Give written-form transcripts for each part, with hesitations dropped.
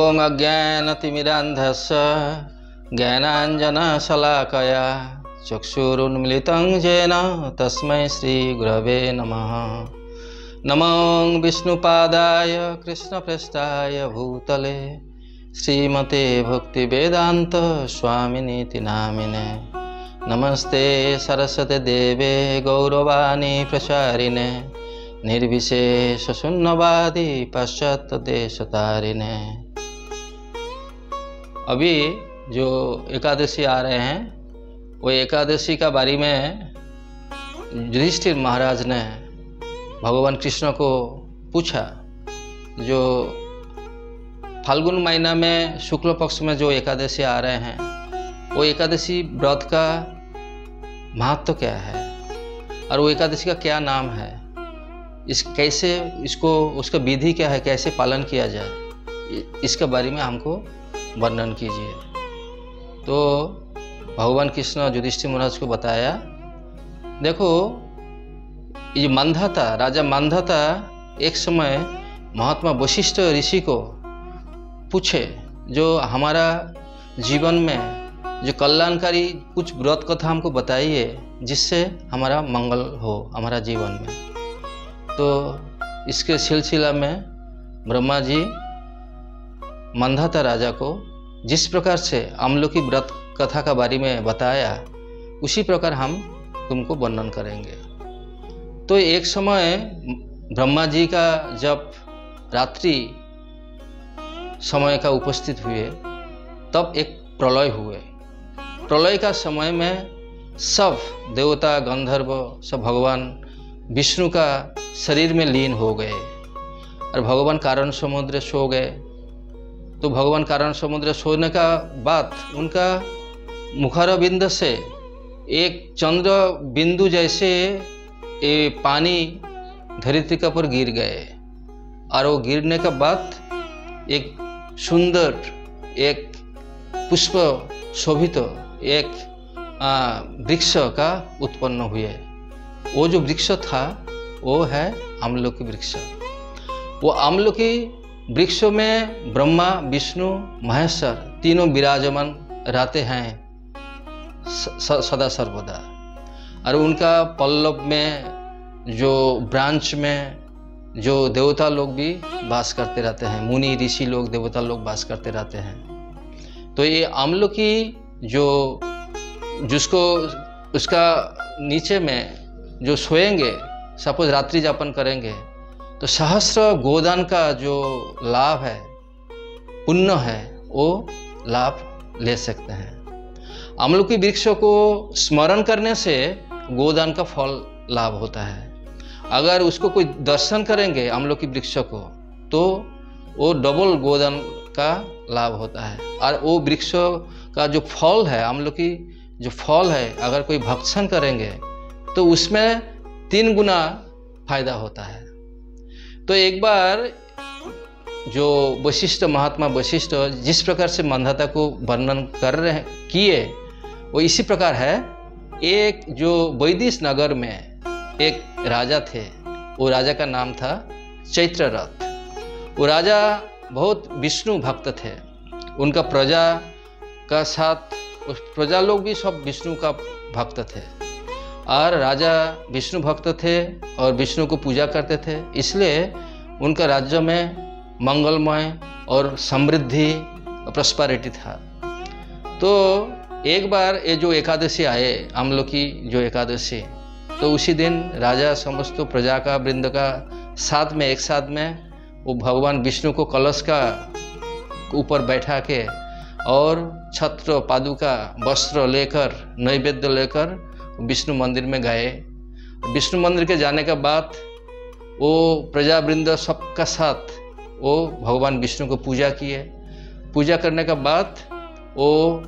ॐ अज्ञानतिमिरान्धस्य ज्ञानाञ्जनशलाकया चक्षुरुन्मिलितं येन तस्मै श्रीगुरवे नमः। नमो विष्णुपादाय कृष्णप्रेष्ठाय भूतले श्रीमते भक्तिवेदान्त स्वामिनीति नामिने। नमस्ते सरस्वती देवे गौरवाणी प्रचारिणे निर्विशेष शून्यवादी पाश्चात्य देशतारिणे। अभी जो एकादशी आ रहे हैं वो एकादशी का बारे में युधिष्ठिर महाराज ने भगवान कृष्ण को पूछा। जो फाल्गुन महीना में शुक्ल पक्ष में जो एकादशी आ रहे हैं वो एकादशी व्रत का महत्व क्या है और वो एकादशी का क्या नाम है, कैसे इसको उसका विधि क्या है, कैसे पालन किया जाए, इसके बारे में हमको वर्णन कीजिए। तो भगवान कृष्ण युधिष्ठिर महाराज को बताया, देखो ये मांधाता राजा मांधाता एक समय महात्मा वशिष्ठ ऋषि को पूछे जो हमारा जीवन में जो कल्याणकारी कुछ व्रत कथा हमको बताइए जिससे हमारा मंगल हो हमारा जीवन में। तो इसके सिलसिला में ब्रह्मा जी मांधाता राजा को जिस प्रकार से अम्लोकी व्रत कथा का बारे में बताया उसी प्रकार हम तुमको वर्णन करेंगे। तो एक समय ब्रह्मा जी का जब रात्रि समय का उपस्थित हुए तब एक प्रलय हुए। प्रलय का समय में सब देवता गंधर्व सब भगवान विष्णु का शरीर में लीन हो गए और भगवान कारण समुद्र सो गए। तो भगवान कारण समुद्र सोने का बाद उनका मुखारविंद से एक चंद्र बिंदु जैसे ये पानी धरती के ऊपर गिर गए और वो गिरने के बाद एक सुंदर एक पुष्प शोभित एक वृक्ष का उत्पन्न हुए। वो जो वृक्ष था वो है आमलोकी वृक्ष। वो आमलोकी वृक्ष में ब्रह्मा विष्णु महेश्वर तीनों विराजमान रहते हैं सदा सर्वदा। और उनका पल्लव में जो ब्रांच में जो देवता लोग भी वास करते रहते हैं, मुनि ऋषि लोग देवता लोग वास करते रहते हैं। तो ये आमलोकी जो जिसको उसका नीचे में जो सोएंगे सपोज रात्रि जापन करेंगे तो सहस्र गोदान का जो लाभ है पुण्य है वो लाभ ले सकते हैं। आमलोकी वृक्षों को स्मरण करने से गोदान का फल लाभ होता है। अगर उसको कोई दर्शन करेंगे आमलोकी वृक्षों को तो वो डबल गोदान का लाभ होता है। और वो वृक्षों का जो फल है आमलोकी जो फल है अगर कोई भक्षण करेंगे तो उसमें 3 गुना फायदा होता है। तो एक बार जो वशिष्ठ महात्मा वशिष्ठ जिस प्रकार से मांधाता को वर्णन कर रहे किए वो इसी प्रकार है। एक जो वैदिश नगर में एक राजा थे, वो राजा का नाम था चैत्ररथ। वो राजा बहुत विष्णु भक्त थे। उनका प्रजा का साथ प्रजा लोग भी सब विष्णु का भक्त थे और राजा विष्णु भक्त थे और विष्णु को पूजा करते थे। इसलिए उनका राज्य में मंगलमय और समृद्धि प्रॉस्पेरिटी था। तो एक बार ये जो एकादशी आए आमलोकी जो एकादशी, तो उसी दिन राजा समस्त प्रजा का वृंद का साथ में एक साथ में वो भगवान विष्णु को कलश का ऊपर बैठा के और छत्र पादुका वस्त्र लेकर नैवेद्य लेकर विष्णु मंदिर में गए। विष्णु मंदिर के जाने के बाद वो प्रजावृंद सबका साथ वो भगवान विष्णु को पूजा किए। पूजा करने के बाद वो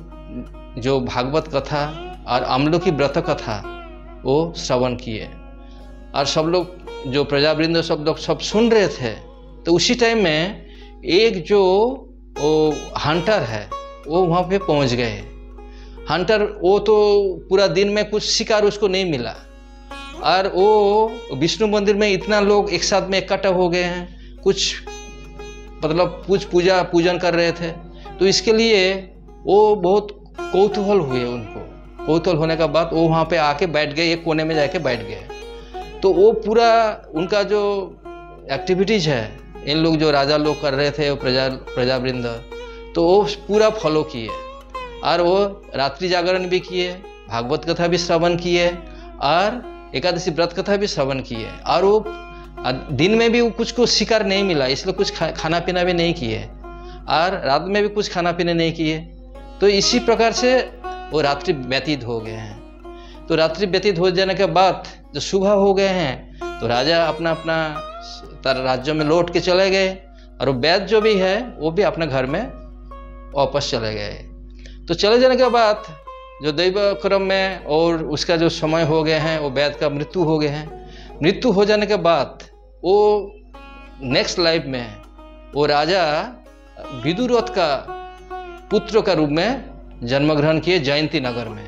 जो भागवत कथा और आमलोकी व्रत कथा वो श्रवण किए और सब लोग जो प्रजावृंद सब लोग सब सुन रहे थे। तो उसी टाइम में एक जो वो हंटर है वो वहाँ पे पहुँच गए। हंटर वो तो पूरा दिन में कुछ शिकार उसको नहीं मिला और वो विष्णु मंदिर में इतना लोग एक साथ में इकट्ठा हो गए हैं, कुछ मतलब पूजन कर रहे थे। तो इसके लिए वो बहुत कौतूहल हुए, उनको कौतूहल होने के बाद वो वहाँ पे आके बैठ गए, एक कोने में जाके बैठ गए। तो वो पूरा उनका जो एक्टिविटीज़ है, इन लोग जो राजा लोग कर रहे थे, वो प्रजावृंद, तो वो पूरा फॉलो किए और वो रात्रि जागरण भी किए, भागवत कथा भी श्रवण किए और एकादशी व्रत कथा भी श्रवण किए। और वो दिन में भी कुछ शिकार नहीं मिला, इसलिए कुछ खाना पीना भी नहीं किए और रात में भी कुछ खाना पीना नहीं किए। तो इसी प्रकार से वो रात्रि व्यतीत हो गए हैं। तो रात्रि व्यतीत हो जाने के बाद जब सुबह हो गए हैं तो राजा अपना अपना राज्यों में लौट के चले गए और वो वैद्य जो भी है वो भी अपने घर में वापस चले गए। तो चले जाने के बाद जो दैव क्रम में और उसका जो समय हो गए हैं, वो वैद्य का मृत्यु हो गए हैं। मृत्यु हो जाने के बाद वो नेक्स्ट लाइफ में वो राजा विदुरथ का पुत्र का रूप में जन्म ग्रहण किए जयंती नगर में।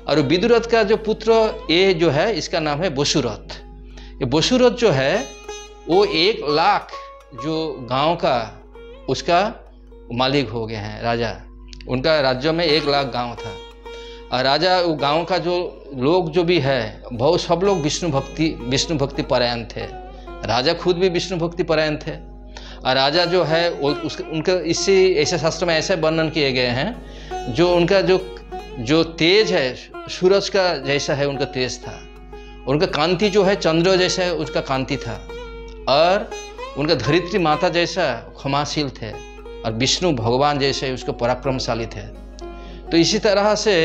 और विदुरथ का जो पुत्र ये जो है, इसका नाम है वसुरथ। ये वसुरथ जो है वो 1 लाख जो गांव का उसका मालिक हो गए हैं राजा। उनका राज्य में 1 लाख गांव था और राजा वो गांव का जो लोग जो भी है बहुत सब लोग विष्णु भक्ति परायण थे। राजा खुद भी विष्णु भक्ति परायण थे। और राजा जो है उनका इसी ऐसे शास्त्र में ऐसे वर्णन किए गए हैं, जो उनका जो तेज है सूरज का जैसा है उनका तेज था, उनका कांति जो है चंद्र जैसा है उसका कांति था, और उनका धरित्री माता जैसा क्षमाशील थे और विष्णु भगवान जैसे उसके पराक्रमशाली थे। तो इसी तरह से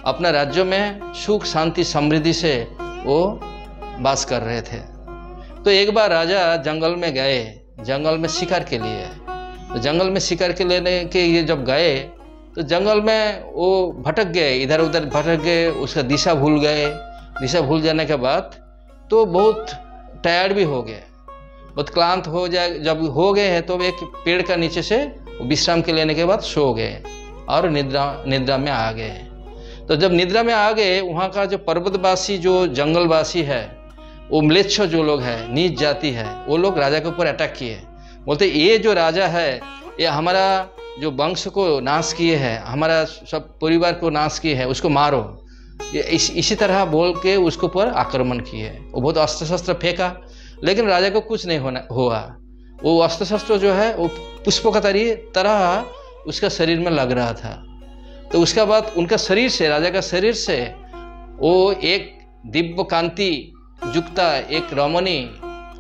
अपना राज्यों में सुख शांति समृद्धि से वो वास कर रहे थे। तो एक बार राजा जंगल में गए, जंगल में शिकार के लिए। तो जंगल में शिकार के लेने के लिए जब गए तो जंगल में वो भटक गए, इधर उधर भटक गए, उसका दिशा भूल गए। दिशा भूल जाने के बाद तो बहुत टायर्ड भी हो गए, बहुत क्लांत हो जाए जब हो गए हैं तो एक पेड़ का नीचे से विश्राम के लेने के बाद सो गए और निद्रा में आ गए। तो जब निद्रा में आ गए, वहाँ का जो पर्वतवासी जो जंगलवासी है, वो म्लेच्छ जो लोग हैं, नीच जाति है, वो लोग राजा के ऊपर अटैक किए। बोलते ये जो राजा है ये हमारा जो वंश को नाश किए हैं, हमारा सब परिवार को नाश किए हैं, उसको मारो। ये इसी तरह बोल के उसके ऊपर आक्रमण किए। वो बहुत अस्त्र शस्त्र फेंका लेकिन राजा को कुछ नहीं हुआ। वो अस्त्र शस्त्र जो है वो पुष्प का तरह उसका शरीर में लग रहा था। तो उसके बाद उनका शरीर से, राजा का शरीर से वो एक दिव्य कांति युक्ता एक रमणी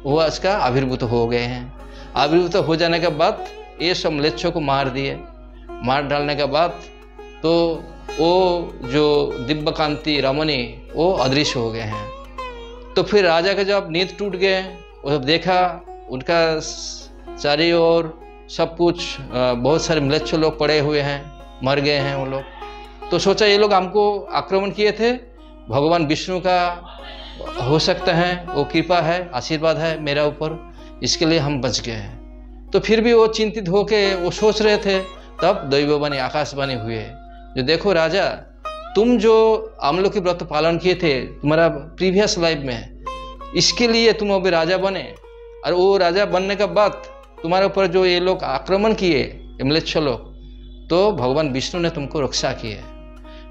वो उसका आविर्भूत हो गए हैं। आविर्भूत हो जाने के बाद ये सब म्लेच्छों को मार दिए। मार डालने के बाद तो वो जो दिव्य कांति रमणी वो अदृश्य हो गए हैं। तो फिर राजा का जब नींद टूट गए, वो जब देखा उनका चारों ओर सब कुछ बहुत सारे म्लेच्छ लोग पड़े हुए हैं, मर गए हैं वो लोग। तो सोचा ये लोग हमको आक्रमण किए थे, भगवान विष्णु का हो सकता है वो कृपा है, आशीर्वाद है मेरा ऊपर, इसके लिए हम बच गए हैं। तो फिर भी वो चिंतित होके वो सोच रहे थे, तब दैववाणी आकाशवाणी हुए जो देखो राजा, तुम जो आमलों की व्रत पालन किए थे तुम्हारा प्रीवियस लाइफ में, इसके लिए तुम अभी राजा बने। और वो राजा बनने के बाद तुम्हारे ऊपर जो ये लोग आक्रमण किए म्लेच्छ लोग, तो भगवान विष्णु ने तुमको रक्षा की है।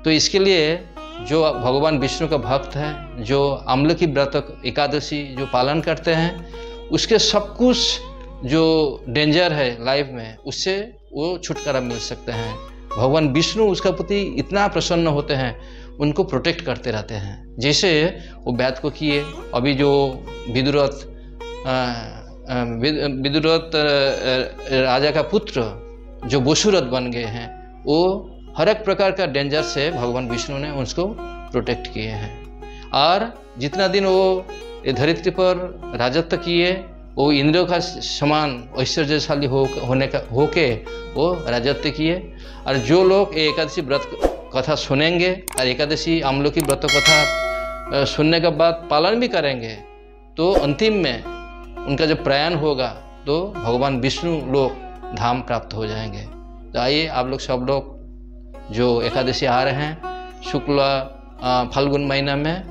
तो इसके लिए जो भगवान विष्णु का भक्त है, जो आमल की व्रत एकादशी जो पालन करते हैं, उसके सब कुछ जो डेंजर है लाइफ में उससे वो छुटकारा मिल सकते हैं। भगवान विष्णु उसका प्रति इतना प्रसन्न होते हैं, उनको प्रोटेक्ट करते रहते हैं। जैसे वो वैद्य को किए, अभी जो विदुरथ राजा का पुत्र जो वसुरथ बन गए हैं, वो हर एक प्रकार का डेंजर से भगवान विष्णु ने उसको प्रोटेक्ट किए हैं। और जितना दिन वो धरित्री पर राजत्व किए, वो इंद्रियों का समान ऐश्वर्यशाली होके वो राजत्व किए। और जो लोग एकादशी व्रत कथा सुनेंगे और एकादशी आमलों की व्रत कथा सुनने के बाद पालन भी करेंगे, तो अंतिम में उनका जब प्रयाण होगा तो भगवान विष्णु लोग धाम प्राप्त हो जाएंगे। तो आइए आप लोग सब लोग जो एकादशी आ रहे हैं शुक्ल फाल्गुन महीना में,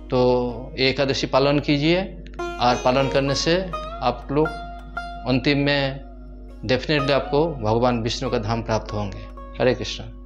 तो ये एकादशी पालन कीजिए। और पालन करने से आप लोग अंतिम में डेफिनेटली आपको भगवान विष्णु का धाम प्राप्त होंगे। हरे कृष्ण।